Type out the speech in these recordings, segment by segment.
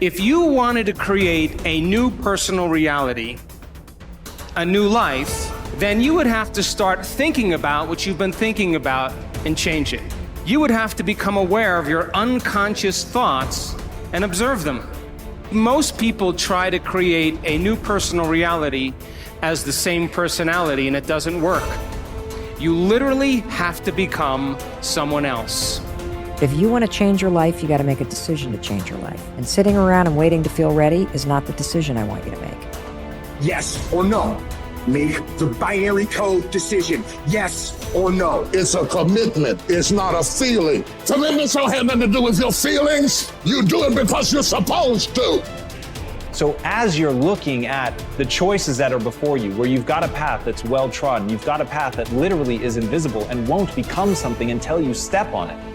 If you wanted to create a new personal reality, a new life, then you would have to start thinking about what you've been thinking about and change it. You would have to become aware of your unconscious thoughts and observe them. Most people try to create a new personal reality as the same personality, and it doesn't work. You literally have to become someone else. If you want to change your life, you got to make a decision to change your life. And sitting around and waiting to feel ready is not the decision I want you to make. Yes or no. Make the binary code decision. Yes or no. It's a commitment. It's not a feeling. Commitments don't have nothing to do with your feelings. You do it because you're supposed to. So as you're looking at the choices that are before you, where you've got a path that's well-trodden, you've got a path that literally is invisible and won't become something until you step on it,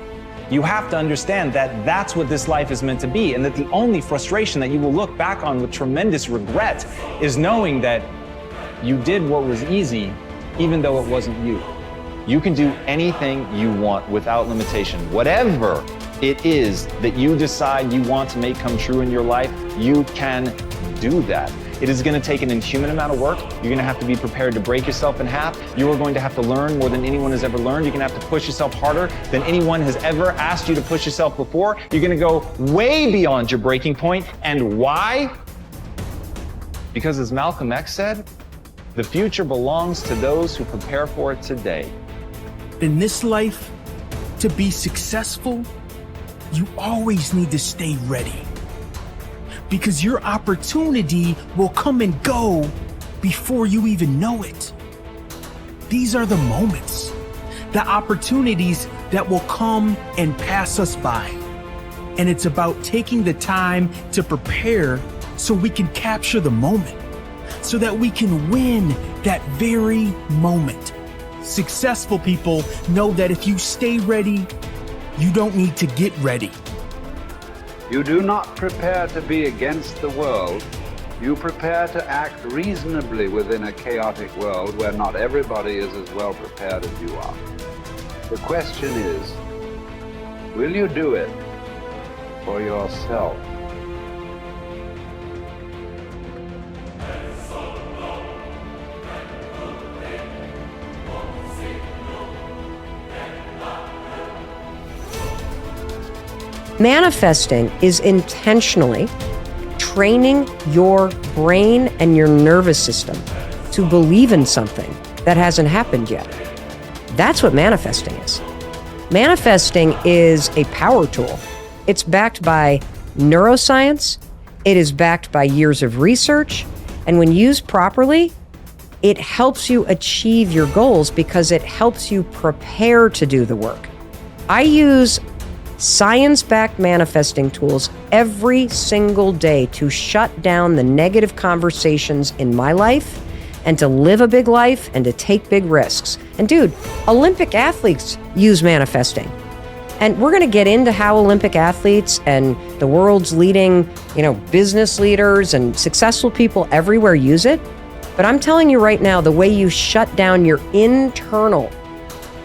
you have to understand that that's what this life is meant to be, and that the only frustration that you will look back on with tremendous regret is knowing that you did what was easy, even though it wasn't you. You can do anything you want without limitation. Whatever it is that you decide you want to make come true in your life, you can do that. It is going to take an inhuman amount of work. You're going to have to be prepared to break yourself in half. You are going to have to learn more than anyone has ever learned. You're going to have to push yourself harder than anyone has ever asked you to push yourself before. You're going to go way beyond your breaking point. And why? Because as Malcolm X said, the future belongs to those who prepare for it today. In this life, to be successful, you always need to stay ready. Because your opportunity will come and go before you even know it. These are the moments, the opportunities that will come and pass us by. And it's about taking the time to prepare so we can capture the moment, so that we can win that very moment. Successful people know that if you stay ready, you don't need to get ready. You do not prepare to be against the world. You prepare to act reasonably within a chaotic world where not everybody is as well prepared as you are. The question is, will you do it for yourself? Manifesting is intentionally training your brain and your nervous system to believe in something that hasn't happened yet. That's what manifesting is. Manifesting is a power tool. It's backed by neuroscience. It is backed by years of research. And when used properly, it helps you achieve your goals because it helps you prepare to do the work. I use science-backed manifesting tools every single day to shut down the negative conversations in my life and to live a big life and to take big risks. And dude, Olympic athletes use manifesting. And we're going to get into how Olympic athletes and the world's leading, business leaders and successful people everywhere use it. But I'm telling you right now, the way you shut down your internal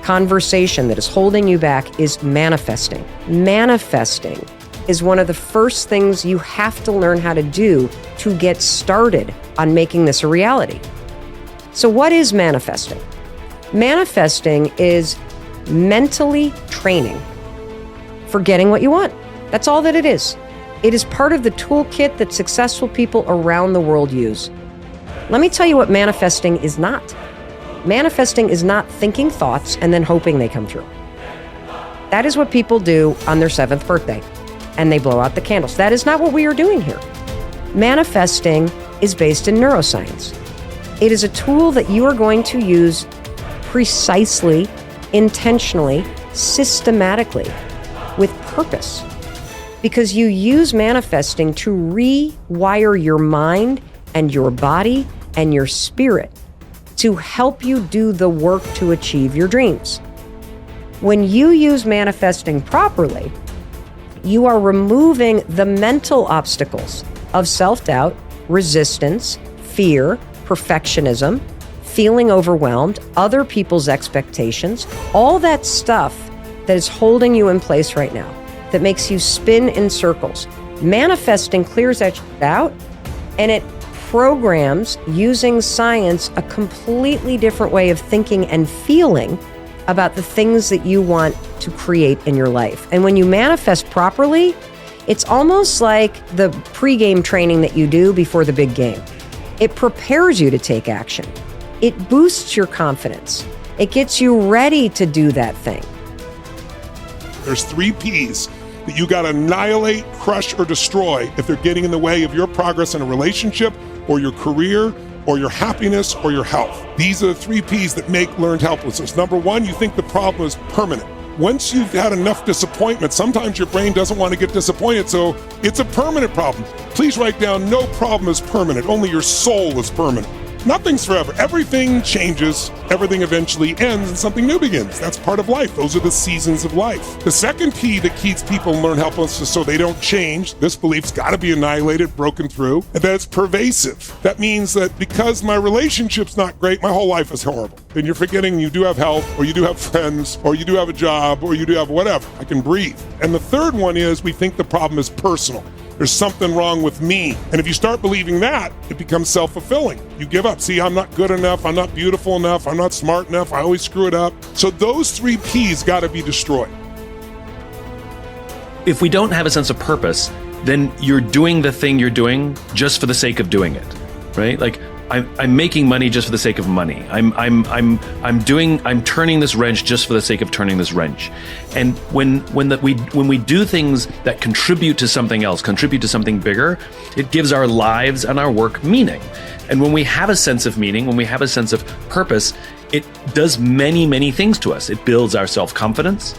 conversation that is holding you back is manifesting. Manifesting is one of the first things you have to learn how to do to get started on making this a reality. So what is manifesting? Manifesting is mentally training for getting what you want. That's all that it is. It is part of the toolkit that successful people around the world use. Let me tell you what manifesting is not. Manifesting is not thinking thoughts and then hoping they come true. That is what people do on their 7th birthday, and they blow out the candles. That is not what we are doing here. Manifesting is based in neuroscience. It is a tool that you are going to use precisely, intentionally, systematically, with purpose. Because you use manifesting to rewire your mind and your body and your spirit to help you do the work to achieve your dreams. When you use manifesting properly, you are removing the mental obstacles of self-doubt, resistance, fear, perfectionism, feeling overwhelmed, other people's expectations, all that stuff that is holding you in place right now, that makes you spin in circles. Manifesting clears that shit out, and it programs, using science, a completely different way of thinking and feeling about the things that you want to create in your life. And when you manifest properly, it's almost like the pre-game training that you do before the big game. It prepares you to take action. It boosts your confidence. It gets you ready to do that thing. There's 3 P's that you got to annihilate, crush, or destroy if they're getting in the way of your progress in a relationship or your career or your happiness or your health. These are the 3 P's that make learned helplessness. Number 1, you think the problem is permanent. Once you've had enough disappointment, sometimes your brain doesn't want to get disappointed, so it's a permanent problem. Please write down, no problem is permanent, only your soul is permanent. Nothing's forever. Everything changes, everything eventually ends, and something new begins. That's part of life. Those are the seasons of life. The second P that keeps people in learned helplessness so they don't change, this belief's got to be annihilated, broken through, and that it's pervasive. That means that because my relationship's not great, my whole life is horrible. Then you're forgetting you do have health, or you do have friends, or you do have a job, or you do have whatever. I can breathe. And the third one is we think the problem is personal. There's something wrong with me. And if you start believing that, it becomes self-fulfilling. You give up. See, I'm not good enough. I'm not beautiful enough. I'm not smart enough. I always screw it up. So those 3 P's got to be destroyed. If we don't have a sense of purpose, then you're doing the thing you're doing just for the sake of doing it, right? Like I'm making money just for the sake of money. I'm turning this wrench just for the sake of turning this wrench. And when we do things that contribute to something else, contribute to something bigger, it gives our lives and our work meaning. And when we have a sense of meaning, when we have a sense of purpose, it does many, many things to us. It builds our self-confidence.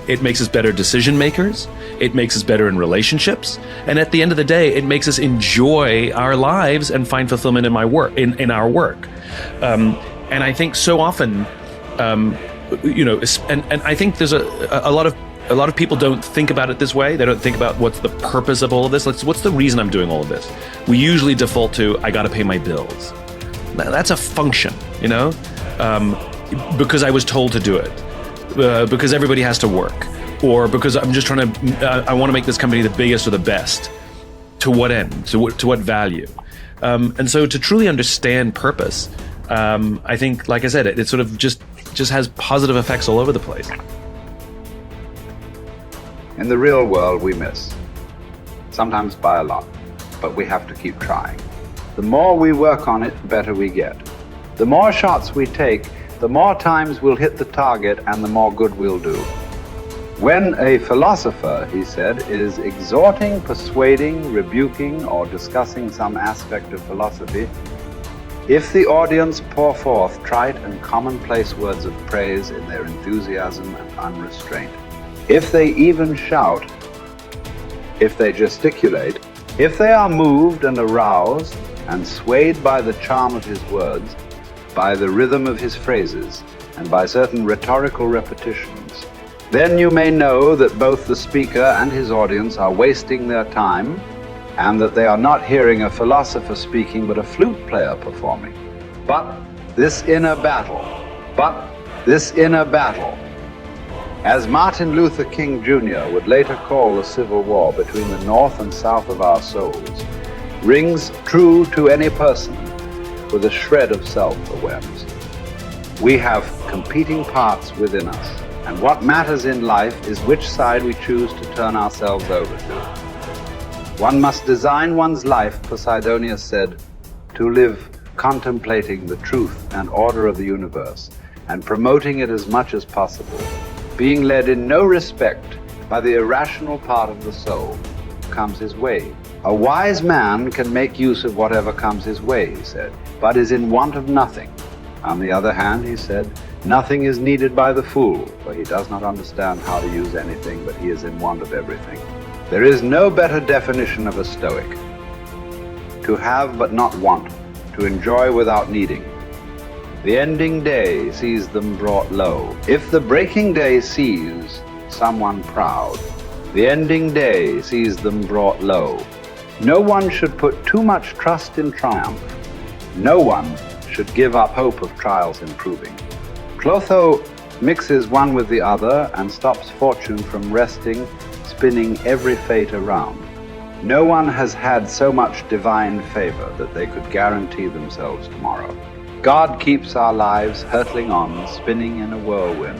It makes us better decision makers. It makes us better in relationships. And at the end of the day, it makes us enjoy our lives and find fulfillment in in our work. And I think so often, and I think there's a lot of people don't think about it this way. They don't think about what's the purpose of all of this. Like, what's the reason I'm doing all of this? We usually default to, I got to pay my bills. That's a function, because I was told to do it. Because everybody has to work, or because I'm just trying to, I want to make this company the biggest or the best. To what end? To what value? And so to truly understand purpose, I think, like I said, it sort of just has positive effects all over the place. In the real world, we miss. Sometimes by a lot, but we have to keep trying. The more we work on it, the better we get. The more shots we take, the more times we'll hit the target and the more good we'll do. When a philosopher, he said, is exhorting, persuading, rebuking, or discussing some aspect of philosophy, if the audience pour forth trite and commonplace words of praise in their enthusiasm and unrestraint, if they even shout, if they gesticulate, if they are moved and aroused and swayed by the charm of his words, by the rhythm of his phrases, and by certain rhetorical repetitions, then you may know that both the speaker and his audience are wasting their time, and that they are not hearing a philosopher speaking but a flute player performing. But this inner battle, as Martin Luther King Jr. would later call the Civil War between the North and South of our souls, rings true to any person with a shred of self-awareness. We have competing parts within us, and what matters in life is which side we choose to turn ourselves over to. One must design one's life, Posidonius said, to live contemplating the truth and order of the universe, and promoting it as much as possible, being led in no respect by the irrational part of the soul comes his way. A wise man can make use of whatever comes his way, he said, but is in want of nothing. On the other hand, he said, nothing is needed by the fool, for he does not understand how to use anything, but he is in want of everything. There is no better definition of a Stoic. To have but not want, to enjoy without needing. The ending day sees them brought low. If the breaking day sees someone proud, the ending day sees them brought low. No one should put too much trust in triumph. No one should give up hope of trials improving. Clotho mixes one with the other and stops fortune from resting, spinning every fate around. No one has had so much divine favor that they could guarantee themselves tomorrow. God keeps our lives hurtling on, spinning in a whirlwind,